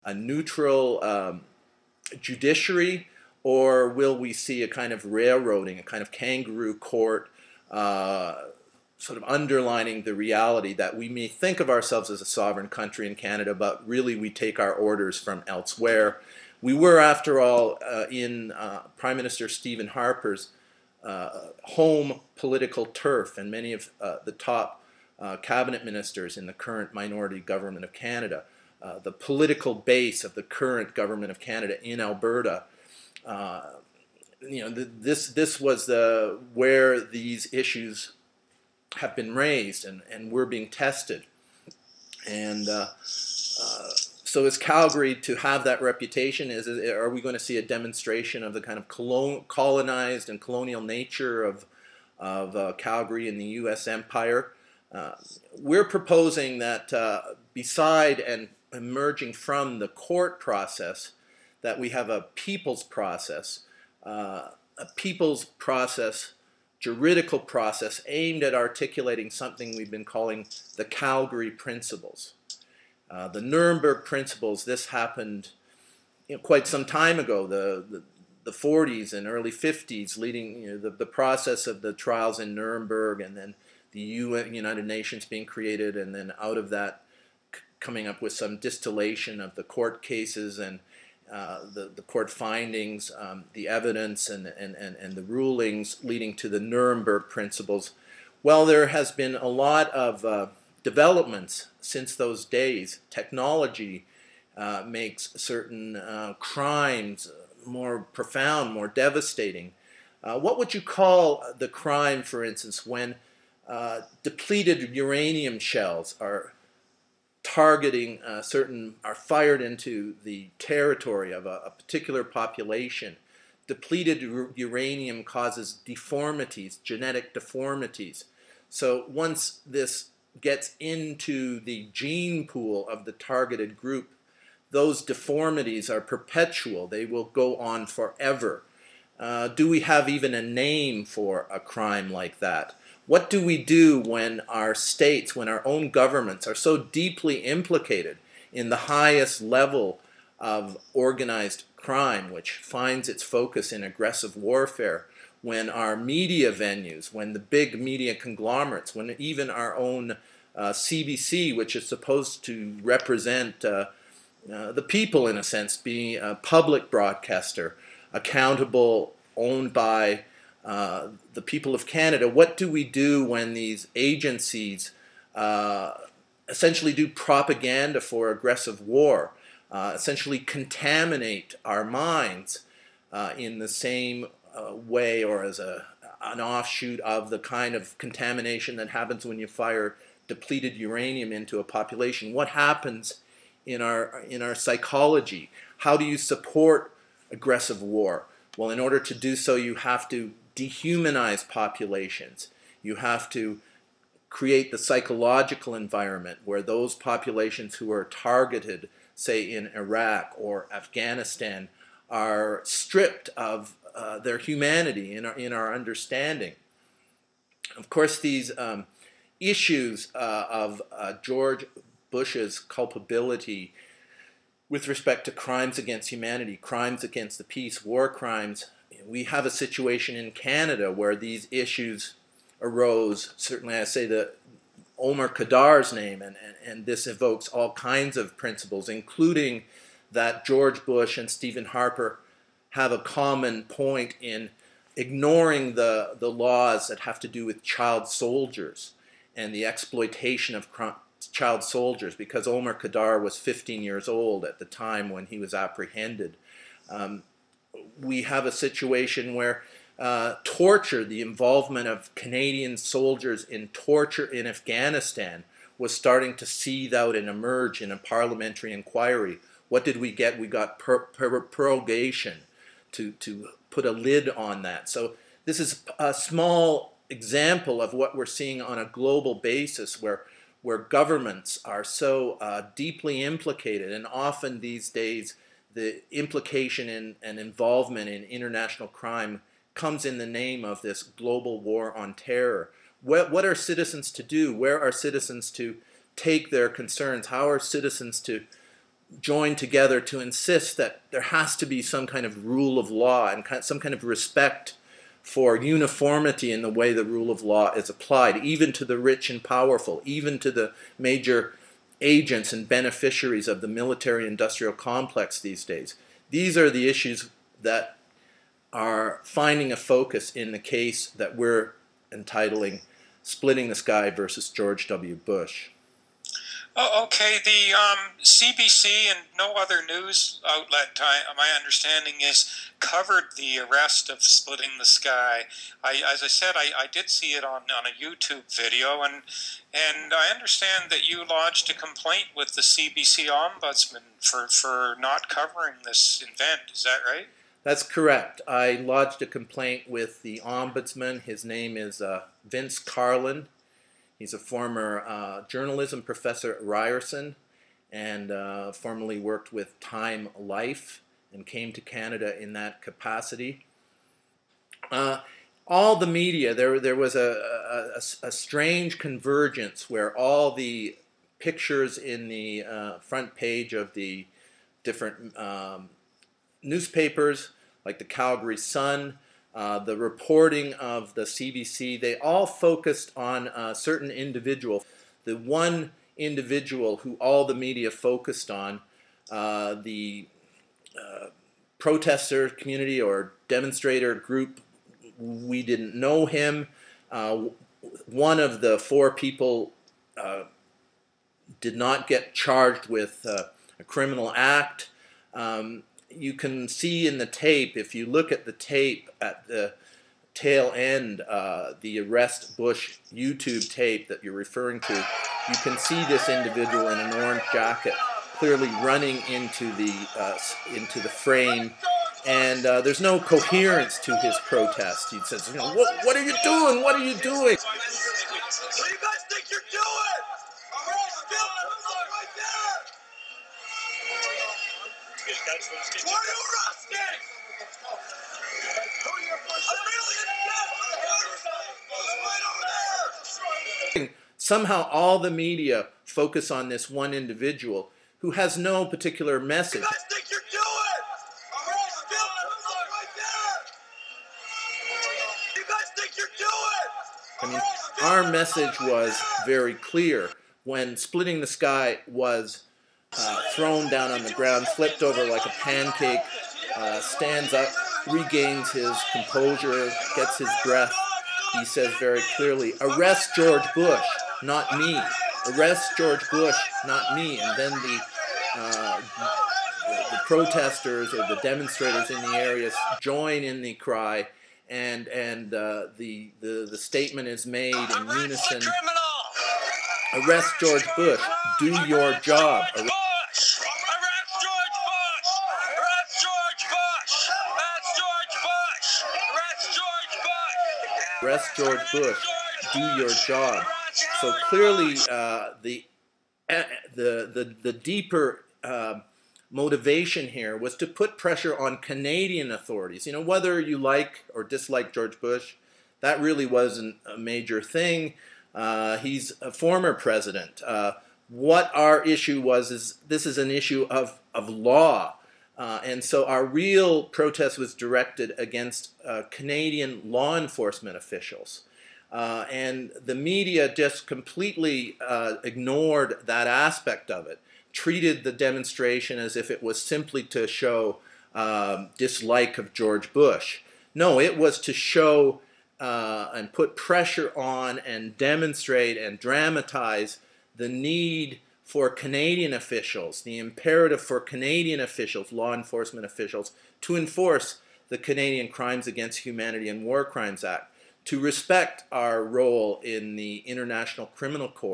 a neutral judiciary, or will we see a kind of railroading, a kind of kangaroo court, sort of underlining the reality that we may think of ourselves as a sovereign country in Canada, but really we take our orders from elsewhere. We were, after all, in Prime Minister Stephen Harper's home political turf, and many of the top cabinet ministers in the current minority government of Canada, the political base of the current government of Canada in Alberta. This was where these issues have been raised and we're being tested. And so is Calgary to have that reputation? Are we going to see a demonstration of the kind of colonized and colonial nature of Calgary in the U.S. empire? We're proposing that beside and emerging from the court process, that we have a people's process, juridical process aimed at articulating something we've been calling the Calgary principles. The Nuremberg principles, this happened quite some time ago, the 40s and early 50s, leading the process of the trials in Nuremberg, and then the United Nations being created, and then out of that coming up with some distillation of the court cases and the court findings, the evidence and the rulings leading to the Nuremberg principles. Well, there has been a lot of developments since those days. Technology makes certain crimes more profound, more devastating. What would you call the crime, for instance, when depleted uranium shells are targeting are fired into the territory of a particular population? Depleted uranium causes deformities, genetic deformities. So once this gets into the gene pool of the targeted group, those deformities are perpetual. They will go on forever. Do we have even a name for a crime like that? What do we do when our states, when our own governments are so deeply implicated in the highest level of organized crime, which finds its focus in aggressive warfare, when our media venues, when the big media conglomerates, when even our own CBC, which is supposed to represent the people in a sense, being a public broadcaster, accountable, owned by the people of Canada, what do we do when these agencies essentially do propaganda for aggressive war, essentially contaminate our minds in the same way, or as an offshoot of the kind of contamination that happens when you fire depleted uranium into a population? What happens in our psychology? How do you support aggressive war? Well, in order to do so, you have to dehumanize populations. You have to create the psychological environment where those populations who are targeted, say in Iraq or Afghanistan, are stripped of their humanity in our understanding. Of course, these issues of George Bush's culpability with respect to crimes against humanity, crimes against the peace, war crimes, we have a situation in Canada where these issues arose. Certainly I say that Omar Kadar's name, and this evokes all kinds of principles, including that George Bush and Stephen Harper have a common point in ignoring the laws that have to do with child soldiers and the exploitation of child soldiers, because Omar Kadar was 15 years old at the time when he was apprehended. We have a situation where torture, the involvement of Canadian soldiers in torture in Afghanistan, was starting to seethe out and emerge in a parliamentary inquiry. What did we get? We got prorogation to put a lid on that. So this is a small example of what we're seeing on a global basis, where governments are so deeply implicated, and often these days the implication and involvement in international crime comes in the name of this global war on terror. What are citizens to do? Where are citizens to take their concerns? How are citizens to joined together to insist that there has to be some kind of rule of law and some kind of respect for uniformity in the way the rule of law is applied, even to the rich and powerful, even to the major agents and beneficiaries of the military-industrial complex these days. These are the issues that are finding a focus in the case that we're entitling Splitting the Sky versus George W. Bush. Oh, okay. The CBC and no other news outlet, my understanding is, covered the arrest of Splitting the Sky. As I said, I did see it on a YouTube video, and I understand that you lodged a complaint with the CBC ombudsman for not covering this event. Is that right? That's correct. I lodged a complaint with the ombudsman. His name is Vince Carlin. He's a former journalism professor at Ryerson and formerly worked with Time Life and came to Canada in that capacity. All the media, there was a strange convergence where all the pictures in the front page of the different newspapers, like the Calgary Sun, the reporting of the CBC, they all focused on a certain individual. The one individual who all the media focused on, the protester community or demonstrator group, we didn't know him. One of the four people did not get charged with a criminal act. You can see in the tape, if you look at the tape at the tail end, the Arrest Bush YouTube tape that you're referring to, you can see this individual in an orange jacket clearly running into the frame, and there's no coherence to his protest. He says, you know, what are you doing? What are you doing? What do you guys think you're doing? Right there! Why are you arresting? Somehow all the media focus on this one individual who has no particular message. What do you guys think you're doing? Right there! What do you guys think you're doing? I mean, our message was very clear. When Splitting the Sky was thrown down on the ground, flipped over like a pancake, stands up, regains his composure, gets his breath. He says very clearly, "Arrest George Bush, not me. Arrest George Bush, not me." And then the protesters or the demonstrators in the area join in the cry, and the statement is made in unison. Arrest George Bush. Do your job. Arrest George Bush! Arrest George Bush! That's George Bush! Arrest George Bush! Arrest George Bush. Do your job. So clearly, the deeper motivation here was to put pressure on Canadian authorities. You know, whether you like or dislike George Bush, that really wasn't a major thing. He's a former president. What our issue was is this is an issue of law. And so our real protest was directed against Canadian law enforcement officials. And the media just completely ignored that aspect of it, treated the demonstration as if it was simply to show dislike of George Bush. No, it was to show and put pressure on and demonstrate and dramatize the need for Canadian officials, the imperative for Canadian officials, law enforcement officials, to enforce the Canadian Crimes Against Humanity and War Crimes Act, to respect our role in the International Criminal Court,